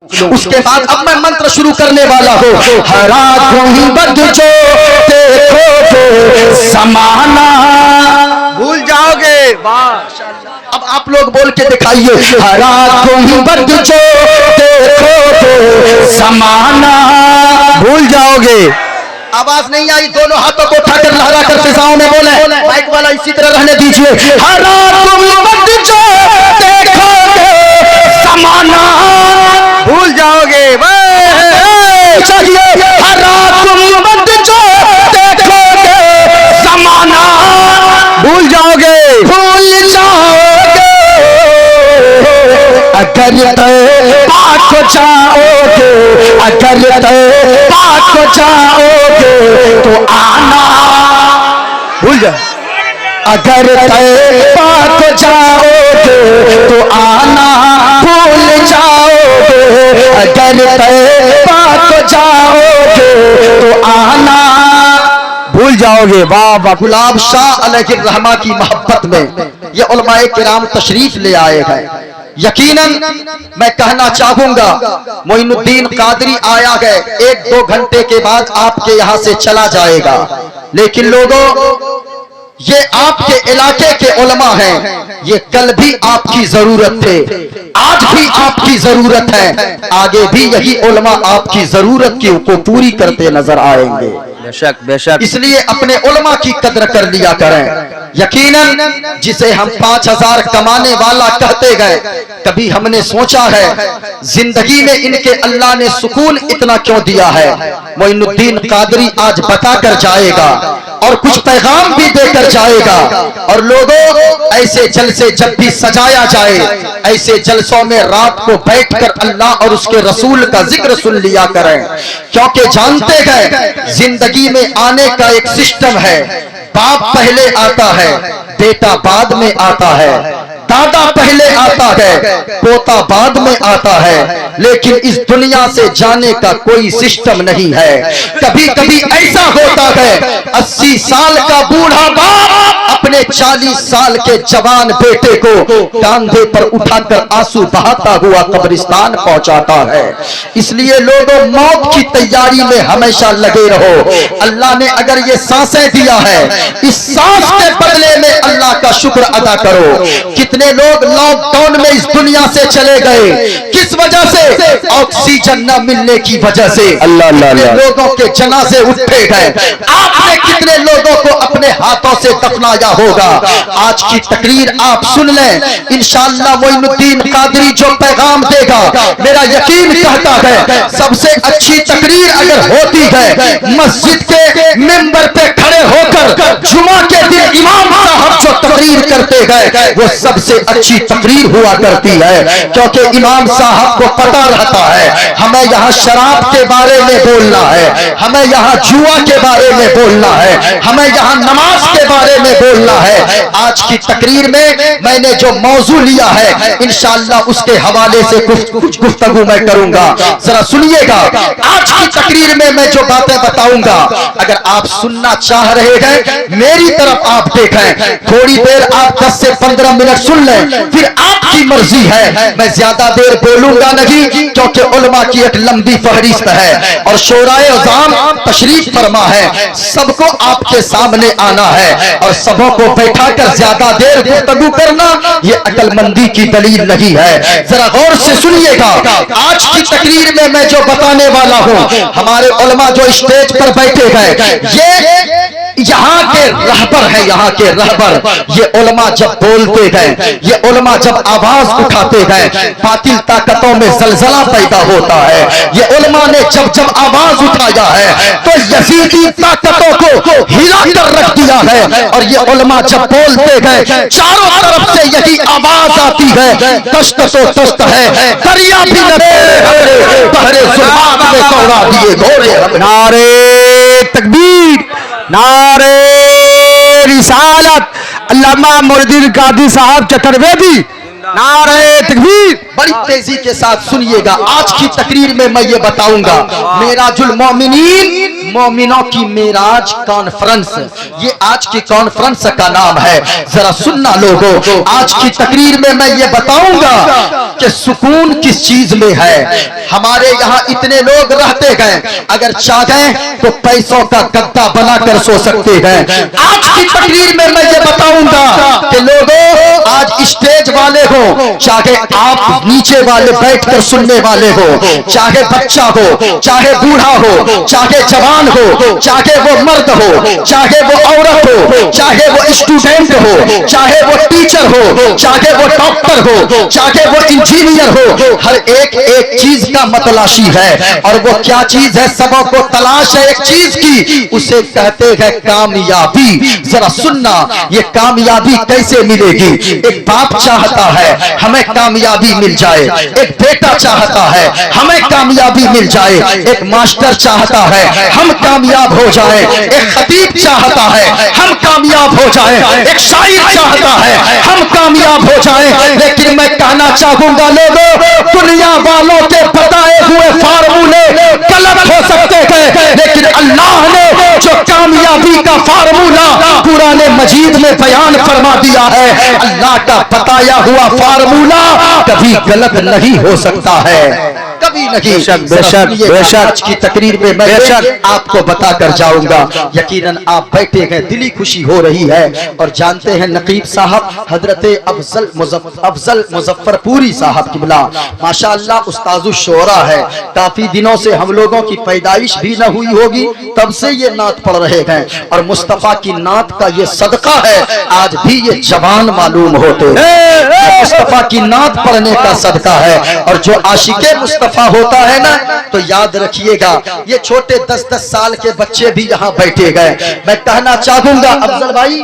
उसके बाद अब मैं मंत्र शुरू करने वाला हूँ। हरा गुंबद जो देखोगे समाना भूल जाओगे। अब आप लोग बोल के दिखाइए। हरा गुंबद जो देखोगे समाना भूल जाओगे। आवाज नहीं आई, दोनों हाथों को उठाकर लहरा कर फिजाओं में बोले। माइक वाला इसी तरह रहने दीजिए। हरा गुंबद जो देखोगे समाना भूल जाओगे। चाहिए। हरा गुंबद जो देखोगे समाना भूल जाओगे। भूल जाओगे। अगर पाक जाओगे, अगर पाक जाओगे तो आना भूल जाओ। अगर पाक जाओगे तो आना भूल जाओगे। अगर पाक जाओगे तो आना भूल जाओगे। वाह वाह। गुलाब शाह अलैहिर्रहमा की मोहब्बत में ये उलमाए किराम तशरीफ ले आए हैं। यकीनन मैं कहना चाहूंगा, मोइनुद्दीन कादरी आया है, 1-2 घंटे के बाद आपके यहां से चला जाएगा। लेकिन लोगों, ये आपके इलाके के उलमा हैं, ये कल भी आपकी जरूरत थे, आज भी आपकी जरूरत है, आगे भी यही उलमा आपकी जरूरत को पूरी करते नजर आएंगे। बेशक बेशक। इसलिए अपने उलमा की कदर कर लिया करें। यकीनन जिसे हम 5000 कमाने वाला कहते गए, कभी हमने सोचा है जिंदगी में इनके अल्लाह ने सुकून इतना क्यों दिया है? मोइनुद्दीन कादरी आज बता कर जाएगा और कुछ पैगाम भी देकर जाएगा। और लोगों, ऐसे जलसे जब भी सजाया जाए, ऐसे जलसों में रात को बैठकर अल्लाह और उसके रसूल का जिक्र सुन लिया करें, क्योंकि जानते गए जिंदगी में आने का एक सिस्टम है। बाप पहले आता है, बेटा बाद में आता है, दादा पहले आता है, पोता बाद में आता है, लेकिन इस दुनिया से जाने का कोई सिस्टम नहीं है। कभी कभी ऐसा होता है 80 साल का बूढ़ा बाप अपने 40 साल के जवान बेटे को कंधे पर उठाकर आंसू बहाता हुआ कब्रिस्तान पहुंचाता है। इसलिए लोगों, मौत की तैयारी में हमेशा लगे रहो। अल्लाह ने अगर ये सांसें दिया है, इस सांस के बदले में अल्लाह का शुक्र अदा करो। कितने लोग लॉकडाउन में इस दुनिया से चले गए, किस वजह से? ऑक्सीजन न मिलने की वजह से। अल्लाह अल्लाह। लोगों के जनाजे उठे गए। आपने कितने लोगों को अपने हाथों से दफनाया होगा? आज की तकरीर आप सुन लें, इंशाअल्लाह मोइनुद्दीन कादरी जो पैगाम देगा, मेरा यकीन कहता है सबसे अच्छी तकरीर अगर होती है मस्जिद के मिंबर पे खड़े होकर जुमा के दिन इमाम साहब जो तकरीर करते हैं, वो सबसे अच्छी तकरीर हुआ करती है। क्योंकि इमाम साहब को पता रहता है हमें यहाँ शराब के बारे में बोलना है, हमें यहाँ जुआ के बारे में बोलना है, हमें यहाँ नमाज के बारे में बोलना है। आज की तकरीर में मैंने जो मौजू लिया है, इंशाअल्लाह उसके हवाले से कुछ गुफ्तगू मैं करूंगा। जरा सुनिएगा, आज की तकरीर में मैं जो बातें बताऊंगा, अगर आप सुनना चाह रहे हैं, मेरी तरफ आप देखें, थोड़ी देर आप 10 से 15 मिनट सुन लें, फिर आपकी मर्जी है। मैं ज्यादा देर बोलूंगा नहीं, क्योंकि उलमा की एक लंबी फहरिस्त है और शोराए अज़ाम तशरीफ फरमा है, सबको आपके सामने आना है और सबों को बैठाकर ज्यादा देर गुफ्तगू करना ये अक्लमंदी की दलील नहीं है। जरा गौर से सुनिएगा, आज की तकरीर में मैं जो बताने वाला हूँ, हमारे उलमा जो स्टेज पर बैठे हैं, ये यहाँ के रहबर है, यहाँ के रहबर। ये उलमा जब बोलते हैं, ये उलमा जब आवाज उठाते हैं, बातिल ताकतों में जलजला पैदा होता है। ये उलमा ने जब जब आवाज उठाया है तो यजीदी ताकतों को हिला कर रख दिया है। और ये उलमा जब बोलते हैं, चारों तरफ से यही आवाज आती है, दश्त तो दश्त है, दरिया भी बहरे जुल्मात में दौड़ा दिए घोड़े। नारे तकबीर, नारे रिसालत, अल्लामा मोइनुद्दीन कादरी साहब चतुर्वेदी, नारे तकबीर। बड़ी तेजी के साथ सुनिएगा, आज की तकरीर में मैं ये बताऊंगा, मेराजुल मोमिनीन मोमिनों की मेराज कॉन्फ्रेंस, ये आज की कॉन्फ्रेंस का नाम है। जरा सुनना लोगों, आज की तकरीर में मैं ये बताऊंगा कि सुकून किस चीज में है। हमारे यहाँ इतने लोग रहते हैं, अगर चाहें तो पैसों का गद्दा बनाकर सो सकते हैं। आज की तकरीर में मैं ये बताऊंगा कि लोगों, आज स्टेज वाले हो, चाहे आप नीचे वाले बैठकर सुनने वाले हो, चाहे बच्चा हो, चाहे बूढ़ा हो, चाहे जवान हो, चाहे वो मर्द हो, चाहे वो औरत हो, चाहे वो स्टूडेंट हो, चाहे वो टीचर हो, चाहे वो डॉक्टर हो, चाहे वो इंजीनियर हो, हर एक एक चीज का मतलाशी है। और वो क्या चीज है? सबों को तलाश है एक चीज की, उसे कहते हैं कामयाबी। जरा सुनना, ये कामयाबी कैसे मिलेगी? एक बाप चाहता है हमें कामयाबी मिल जाए, एक बेटा चाहता है हमें कामयाबी मिल जाए, एक मास्टर चाहता है हम कामयाब हो जाए, एक खतीब चाहता है हम कामयाब हो जाए, एक शायर चाहता है हम कामयाब हो जाए। लेकिन मैं कहना चाहूंगा लोगों, दुनिया वालों के बताए हुए फार्मूले गलत हो सकते हैं, लेकिन अल्लाह ने जो कामयाबी का फार्मूला कुरान मजीद में बयान फरमा दिया है, अल्लाह का बताया हुआ फार्मूला कभी गलत नहीं हो सकता है, कभी नहीं। बेशक बेशक बेशक आज की तकरीर में मैं आपको बताकर जाऊंगा। यकीनन आप बैठे हैं, दिली खुशी हो रही है। और जानते हैं नकीब साहब हजरत अफजल मुजफ्फरपुरी साहब किबला माशाअल्लाह उस्ताजुश शोरा है। काफी दिनों से हम लोगों की पैदाइश भी न हुई होगी, तब से ये नात पढ़ रहे हैं। और मुस्तफा की नात का ये सदका है, आज भी ये जवान मालूम होते हैं। मुस्तफा की नात पढ़ने का सदका है। और जो आशिके मुस्तफा होता है ना, तो याद रखिएगा ये छोटे 10-10 साल के बच्चे भी यहाँ बैठे गए। मैं कहना चाहूंगा अफजल भाई,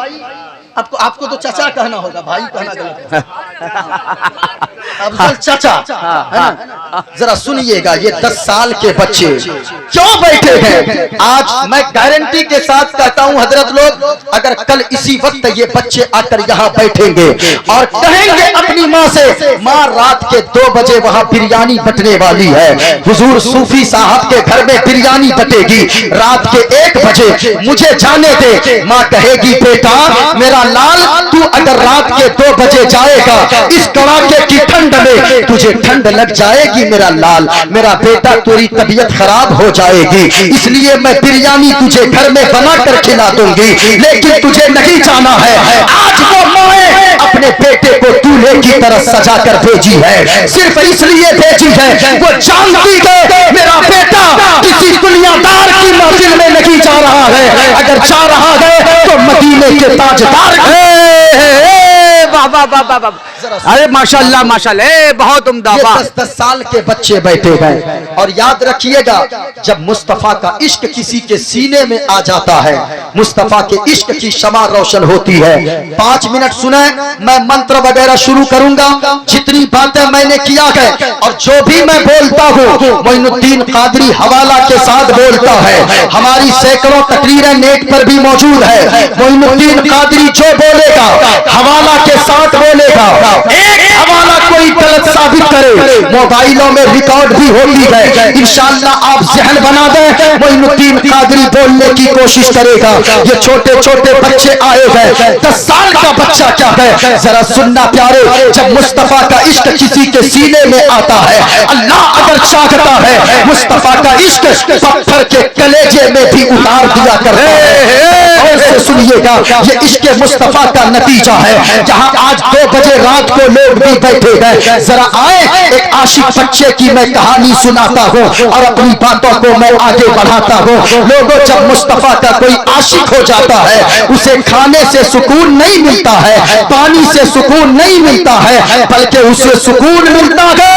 आपको तो चाचा कहना होगा, भाई कहना गलत है। अफजल चाचा है ना? जरा सुनिएगा, ये 10 साल के बच्चे क्यों बैठे हैं? आज मैं गारंटी के साथ कहता हूं हजरत लोग, अगर कल इसी वक्त ये बच्चे आकर यहाँ बैठेंगे और कहेंगे अपनी माँ से, माँ रात के 2 बजे वहाँ बिरयानी बटने वाली है, हुजूर सूफी साहब के घर में बिरयानी बटेगी, रात के 1 बजे मुझे जाने दे। माँ कहेगी बेटा मेरा लाल, तू अगर रात के 2 बजे जाएगा, इस कड़ाके की ठंड में तुझे ठंड लग जाएगी मेरा लाल, मेरा बेटा तेरी तबीयत खराब हो जाएगी, इसलिए मैं बिरयानी तुझे घर में बना कर खिला दूंगी। लेकिन तुझे नहीं जाना है। आज वो माए अपने बेटे को दूल्हे की तरह सजा कर भेजी है, सिर्फ इसलिए भेजी है वो जानती है मेरा बेटा किसी दुनियादार की महफिल में नहीं जा रहा है, अगर जा रहा है तो मदीने के ताजदार। अरे माशाल्लाह माशाल्लाह, बहुत उम्दा। 10-10 साल के बच्चे बैठे हैं। और याद रखिएगा, जब मुस्तफा का इश्क किसी के सीने में आ जाता है, मुस्तफा के इश्क की शमा रोशन होती है। 5 मिनट सुने, मैं मंत्र वगैरह शुरू करूंगा। जितनी बातें मैंने किया है और जो भी मैं बोलता हूँ मोइनुद्दीन कादरी हवाला के साथ बोलता है। हमारी सैकड़ों तकरीरें नेट पर भी मौजूद है। मोइनुद्दीन कादरी जो बोलेगा हवाला के साथ बोलेगा। एक हवाला कोई गलत साबित करे, मोबाइलों में रिकॉर्ड भी होती है। इंशाअल्लाह आप जहन बना दें, मोइनुद्दीन कादरी बोलने की कोशिश करेगा। ये छोटे छोटे बच्चे आए हैं, 10 साल का बच्चा क्या है, जरा सुनना प्यारे। जब मुस्तफा का इश्क किसी के सीने में आता है, अल्लाह अगर चाहता है मुस्तफा का इश्क पत्थर के कलेजे में भी उतार दिया करता है। और सुनिएगा, ये इश्क मुस्तफा का नतीजा है। जहां आज 2 बजे रात को लोग भी बैठे हैं, जरा आए एक आशिक बच्चे की मैं कहानी सुनाता हूँ और अपनी बातों को मैं आगे बढ़ाता हूँ। लोगों, जब मुस्तफा का कोई आशिक हो जाता है, उसे खाने से सुकून नहीं मिलता है, पानी से सुकून नहीं मिलता है, बल्कि उसे सुकून मिलता है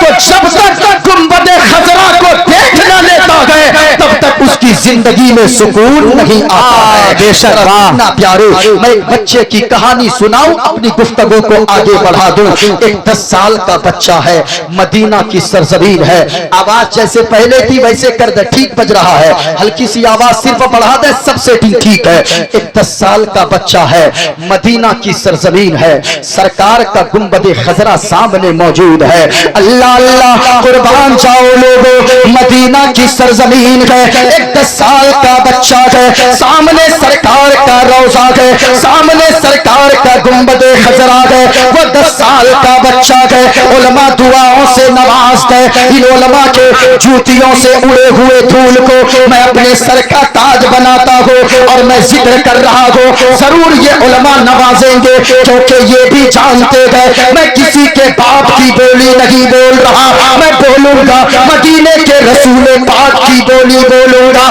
तो जब तक गुंबदे खजरा को देख न लेता है, तब तक उसकी जिंदगी में सुकून नहीं आता है। बेशक ना प्यारे, मैं एक बच्चे की कहानी सुनाऊं, अपनी गुफ्तगू को आगे बढ़ा दूं। एक 10 साल का बच्चा है, मदीना की सरजमीन है। आवाज जैसे पहले थी वैसे कर दे, ठीक बज रहा है, हल्की सी आवाज सिर्फ बढ़ा दे, सब सेटिंग ठीक है। एक 10 साल का बच्चा है, मदीना की सरजमीन है, सरकार का गुंबदे खजरा सामने मौजूद है। अल्लाह अल्लाह कुर्बान जाओ लोगों, मदीना की सरजमीन है। एक 10 साल का बच्चा है, सामने सरकार का रोजा है, सामने सरकार का गुंबद खजरा है, वो 10 साल का बच्चा है। उलमा दुआओं से नवाजते, इन उलमा के जूतियों से उड़े हुए धूल को मैं अपने सर का ताज बनाता हूँ और मैं जिक्र कर रहा हूँ, जरूर ये उलमा नवाजेंगे, क्योंकि ये भी जानते हैं मैं किसी के बाप की बोली नहीं बोल रहा, मैं बोलूंगा मदीने के रसूल पाक की बोली बोलूंगा।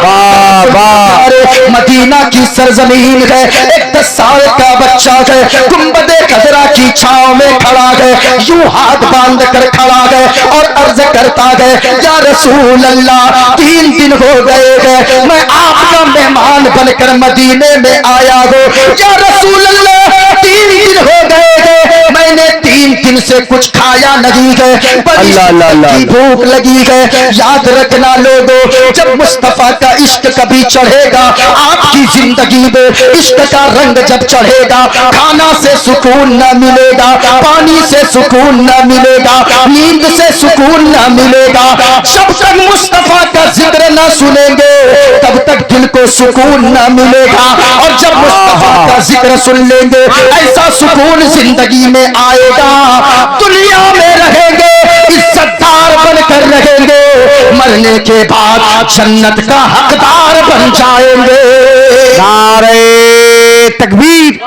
मदीना की सरजमीन है, एक 10 साल का बच्चा है, गुंबदे खजरा की छांव में खड़ा है, यूं हाथ बांध कर खड़ा है और अर्ज करता है, या रसूल अल्लाह 3 दिन हो गए हैं मैं आपका मेहमान बनकर मदीने में आया हूँ, या रसूल अल्लाह 3 दिन हो गए हैं मैंने 3 दिन से कुछ खाया नहीं है, बड़ी भूख लगी है। याद रखना लोगों, जब मुस्तफा का इश्क कभी चढ़ेगा आपकी जिंदगी में, इश्क का रंग जब चढ़ेगा, खाना से सुकून न मिलेगा, पानी से सुकून न मिलेगा, नींद से सुकून न मिलेगा। जब तक मुस्तफा का जिक्र न सुनेंगे तब तक दिल को सुकून न मिलेगा, और जब मुस्तफा का जिक्र सुन लेंगे ऐसा सुकून जिंदगी में आएगा, दुनिया में रहेंगे इज्जतदार बनकर रहेंगे, मरने के बाद जन्नत का हकदार बन जाएंगे। नारे तकबीर,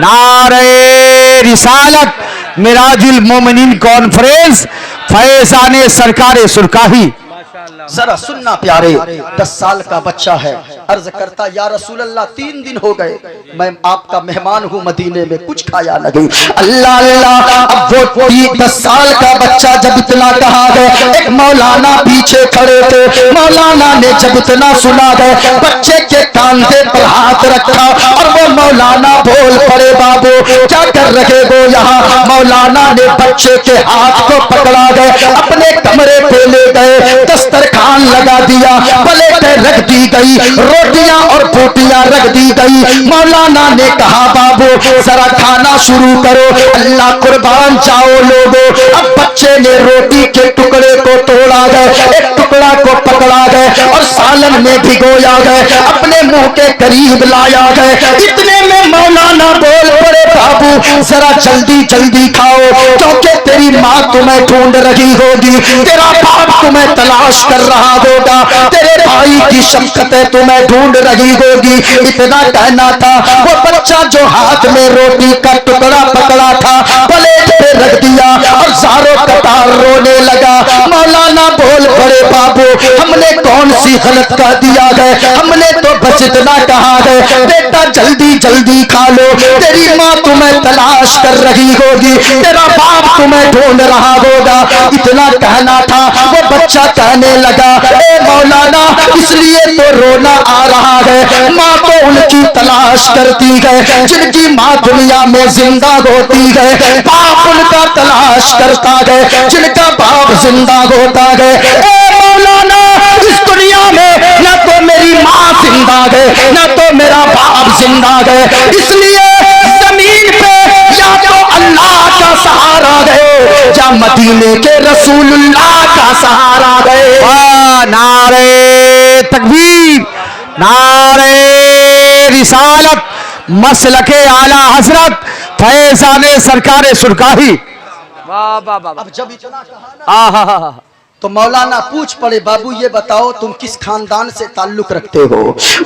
नारे रिसालत, मिराजुल मोमिनीन कॉन्फ्रेंस, फैजाने सरकार सुरकाही। जरा सुनना प्यारे, 10 साल का बच्चा है, अर्ज करता या रसूल अल्लाह 3 दिन हो गए मैं आपका मेहमान हूँ मदीने में, कुछ खाया नहीं। अल्लाह अल्लाह, अब वो 10 साल का बच्चा जब इतना कहा है, एक मौलाना पीछे खड़े थे, मौलाना ने जब इतना सुना है बच्चे के कांधे पर हाथ रखा और वो मौलाना बोल पड़े, बाबू क्या कर रहे हो यहाँ। मौलाना ने बच्चे के हाथ को पकड़ा गए, अपने कमरे पे ले गए, दस्तरखान लगा दिया, प्लेटें रख दी गई, रोटियां और बोटियां रख दी गई। मौलाना ने कहा बाबू जरा खाना शुरू करो, अल्लाह कुर्बान जाओ लोगो। अब बच्चे ने रोटी के टुकड़े को तोड़ा गए, एक टुकड़ा को पकड़ा गए और सालन में भिगोया गए, अपने मुंह के करीब लाया गए। इतने में मौलाना बोल पड़े, बाबू जरा जल्दी जल्दी खाओ, क्योंकि तेरी माँ तुम्हें ढूंढ रही होगी, तेरा बाप तुम्हें तलाश कर रहा होगा, तेरे भाई की शफ़क़तें तुम्हें ढूंढ रही होगी। इतना कहना था, वो बच्चा जो हाथ में रोटी का टुकड़ा पकड़ा था प्लेट पे रख दिया और सारों कतार रोने लगा। मौलाना बोल पड़े, बाबू हमने कौन सी गलत कह दिया है, हमने तो बस इतना कहा है बेटा जल्दी जल्दी खा लो, तेरी माँ तुम्हें तलाश कर रही होगी, तेरा बाप तुम्हें ढूंढ रहा होगा। इतना कहना था, वो बच्चा कहने लगा, ए मौलाना इसलिए तो रोना आ रहा है, माँ तो उनकी तलाश करती है जिनकी माँ दुनिया में जिंदा होती है, बाप उनका तलाश करता है जिनका बाप जिंदा होता है। ए मौलाना इस दुनिया में न तो मेरी माँ जिंदा है न तो मेरा बाप जिंदा है, इसलिए जमीन पे या तो अल्लाह का सहारा है या मदीने के रसूलुल्लाह का सहारा है। नारे तकबीर, नारे रिसालत, मसलके आला हजरत, फैजाने सरकार सुरकाही। वाह वाह वाह। अब जब इतना कहा ना तो मौलाना पूछ पड़े, बाबू ये बताओ तुम किस खानदान से ताल्लुक रखते हो।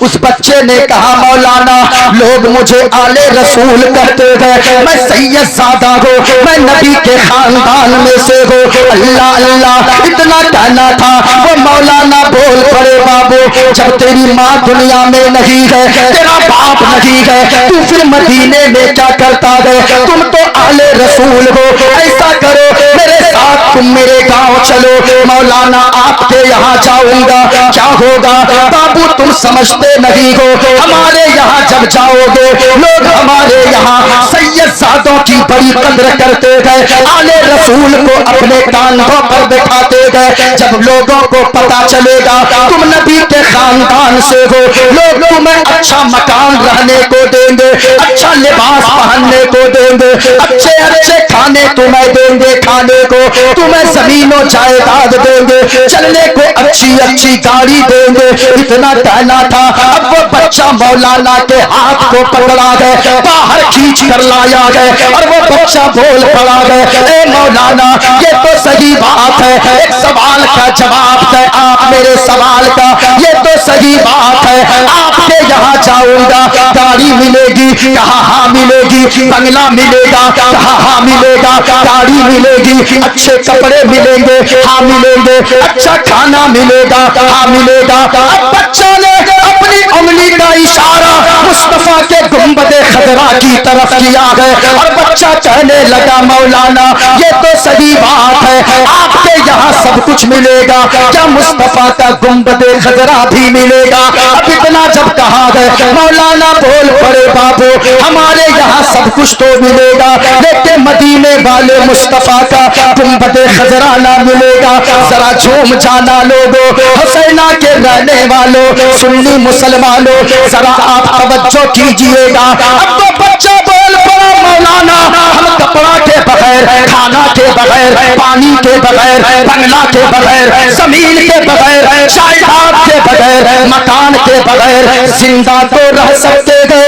उस बच्चे ने कहा, मौलाना लोग मुझे आले रसूल कहते हैं, मैं सैयद ज़ादा हूँ, मैं नबी के खानदान में से हूँ। अल्लाह अल्लाह इतना कहना था, वो मौलाना बोल पड़े, बाबू जब तेरी माँ दुनिया में नहीं है, तेरा बाप नहीं है, तू फिर मदीने में क्या करता है, तुम तो आले रसूल हो। ऐसा करो मेरे साथ तुम मेरे गाँव चलो, मौलाना आपके यहाँ जाऊंगा, क्या होगा बाबू तुम समझते नहीं हो, हमारे यहाँ जब जाओगे लोग हमारे यहाँ सैयद ज़ादों की बड़ी कद्र करते हैं, आले रसूल को अपने कांधों पर बैठाते हैं। जब लोगों को पता चलेगा तुम नबी के खानदान से हो, लोग तुम्हें अच्छा मकान रहने को देंगे, अच्छा लिबास पहनने को देंगे, अच्छे अच्छे खाने तुम्हें देंगे खाने को, तुम्हें जमीनों जायदाद जहाज देंगे, चलने को अच्छी अच्छी गाड़ी देंगे। इतना कहना था, अब वो बच्चा मौलाना के हाथ को पकड़ा गए, बाहर खींच कर लाया गए और वो बच्चा बोल पड़ा गए, ए मौलाना ये तो सही बात है, एक सवाल का जवाब दे आप मेरे सवाल का, ये तो सही बात है, आपके यहाँ जाऊंगा गाड़ी मिलेगी, कहा हाँ मिलेगी, बंगला मिलेगा, कहा हाँ मिलेगा, गाड़ी मिलेगी, अच्छे कपड़े मिलेंगे, हाँ मिलेंगे, अच्छा खाना मिलेगा, हाँ मिलेगा। अब बच्चा ने अपनी उंगली का इशारा मुस्तफा के गुंबदे खजरा की तरफ किया है और बच्चा कहने लगा, मौलाना ये तो सही बात है, आपके यहाँ सब कुछ मिलेगा, क्या मुस्तफा का गुंबदे खजरा भी मिलेगा? अब इतना जब कहा है, मौलाना बोल पड़े, बाबू हमारे यहाँ सब कुछ तो मिलेगा, लेकिन मदीने वाले मुस्तफा का गुंबदे खजरा ना मिलेगा। जरा झूम जाना लोगों, हुसैना के रहने वालों, सुन्नी मुसलमानों, जरा आप तवज्जो कीजिएगा। अब तो बच्चा बोल पड़ा, मौलाना हम कपड़ा के बगैर, खाना के बगैर, पानी के बगैर, बंगला के बगैर, जमीन के बगैर, जायदाद के बगैर, मकान के बगैर जिंदा तो रह सकते हो,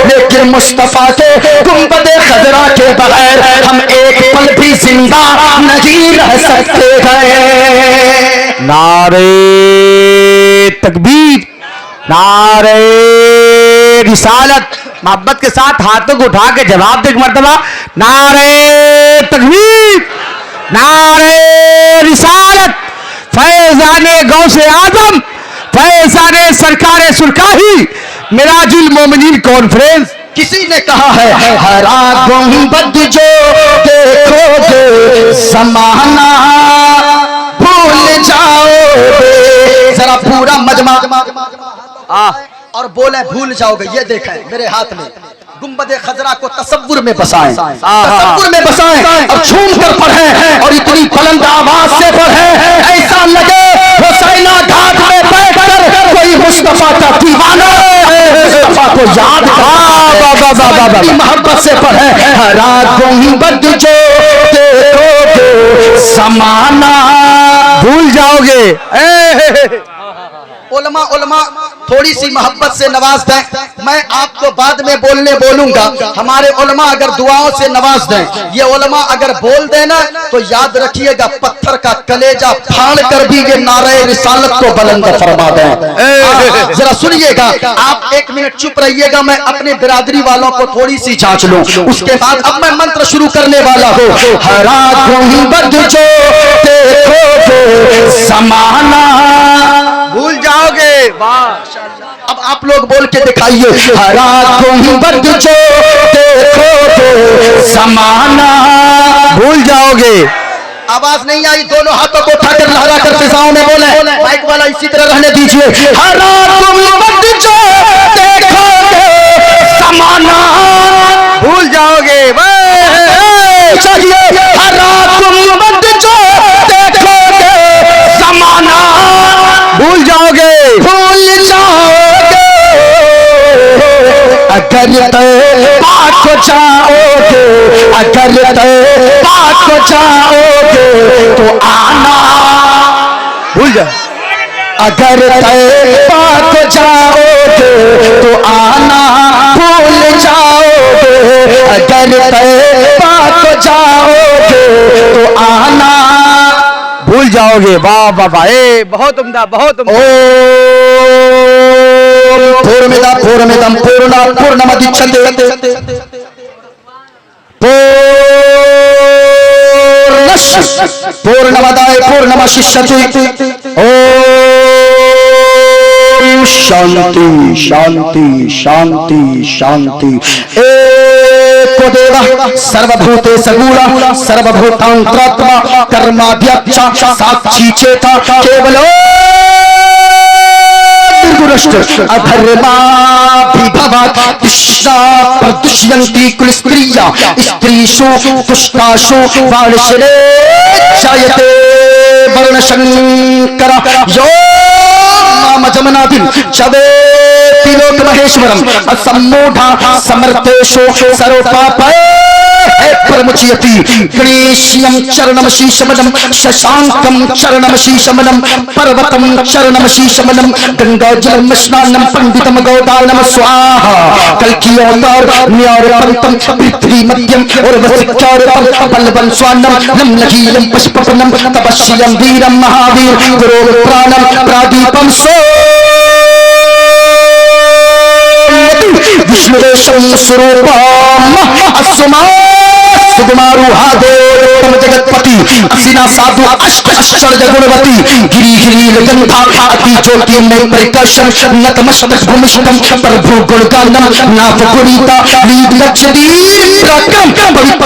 लेकिन मुस्तफा के गुंबदे खजरा के बगैर हम एक पल भी जिंदा नहीं रह सकते हैं। नारे तकबीर, नारे रिसालत। मोहब्बत के साथ हाथों को उठा के जवाब दे मर्तबा, नारे तकबीर, नारे रिसालत। फैजाने गौ से आदम, फैजाने सरकारे सुरकाही, मिराजुल मोमिनीन कॉन्फ्रेंस। किसी ने कहा है, हरा गुंबद जो देखोगे समाना भूल जाओगे। जरा पूरा मजमा और बोले भूल जाओगे। ये देखें मेरे हाथ में गुंबदे खजरा को तसव्वुर में बसाएं, तसव्वुर में बसाएं और झूम कर पढ़ें और इतनी बुलंद आवाज से पढ़ें ऐसा लगे हुसैना घाट में बैठकर कोई मुस्तफा का दीवाना मुस्तफा को याद कर मोहब्बत से पढ़ें। हरा गुंबद जो देखोगे समाना भूल जाओगे। उलमा उलमा थोड़ी सी मोहब्बत से नवाज दें। मैं आपको बाद में बोलूंगा। हमारे उलमा अगर दुआओं से नवाज दें, ये उलमा अगर बोल देना तो याद रखिएगा, पत्थर का कलेजा फाड़ कर भी ये नारे रिसालत को बुलंद फरमा दें। जरा सुनिएगा, आप एक मिनट चुप रहिएगा, मैं अपने बिरादरी वालों को थोड़ी सी जांच लूं, उसके बाद अब मैं मंत्र शुरू करने वाला हूँ। हरा गुंबद जो देखोगे समाना भूल जाओगे। अब आप लोग बोल के दिखाइए, हरा गुंबद जो देखोगे समाना भूल जाओगे। आवाज नहीं आई, दोनों हाथों को उठाकर लहरा कर फिजाओं में बोले। माइक वाला इसी तरह रहने दीजिए। हरा गुंबद जो देखोगे समाना भूल जाओगे। चाहिए हरा गुंबद जो देखोगे समाना भूल जाओगे। भूल जाओगे अगर पाक हो जाओगे, अगर पाक हो जाओगे तो आना भूल जाओ। अगर पाक हो जाओगे तो आना भूल जाओगे, अगर पाक हो जाओगे तो आना भूल जाओगे। वाह वाह वाह, बहुत उम्दा, बहुत उम्दा। पूर्णमिदं पूर्णमिदं पूर्णात् पूर्णमुदच्यते पूर्णस्य पूर्णमदाय पूर्णमवशिष्यते। ओम शांति शांति शांति शांति। एको देवः सर्वभूतेषु गूढः सर्वभूतान्तरात्मा कर्माध्यक्ष साक्षी चेता केवलो अधर्माभिभवात् तृष्णा प्रदुष्यन्ति कुलस्त्रिया स्त्रीषु पुष्टाषु वाणिश्रे जायते वर्णशंकर यो नाम जमनादिं जवेति लोकमहेश्वरम् असम्मूढा समर्थेषु सर्वपापैः हे परमचियति गणेश्यं चरणम शीशमनम शशांकम चरणम शीशमनम पर्वतम चरणम शीशमनम गंगा जलम स्नानम पंडितम गौदानम स्वाहा कल की अवतार न्यारपंतम पृथ्वी मध्यम और वसिक्यारपम बलवन स्वानम नम लघीलम पशुपनम तपस्यम वीरम महावीर गुरु प्राणम प्रादीपम सो विष्णुदेशं स्वरूपम अस्मा सुकुमारुहादोत्तम जगतपति असिना साधु अष्ट आश्चर्य गुणवती गिरी गिरी गंधा अति ज्योति में परिकर्षण नतमस्तक भूमिष्ठम प्रभु गुणगानम नाभ गुणिता लीड लक्षदीप प्रक्रम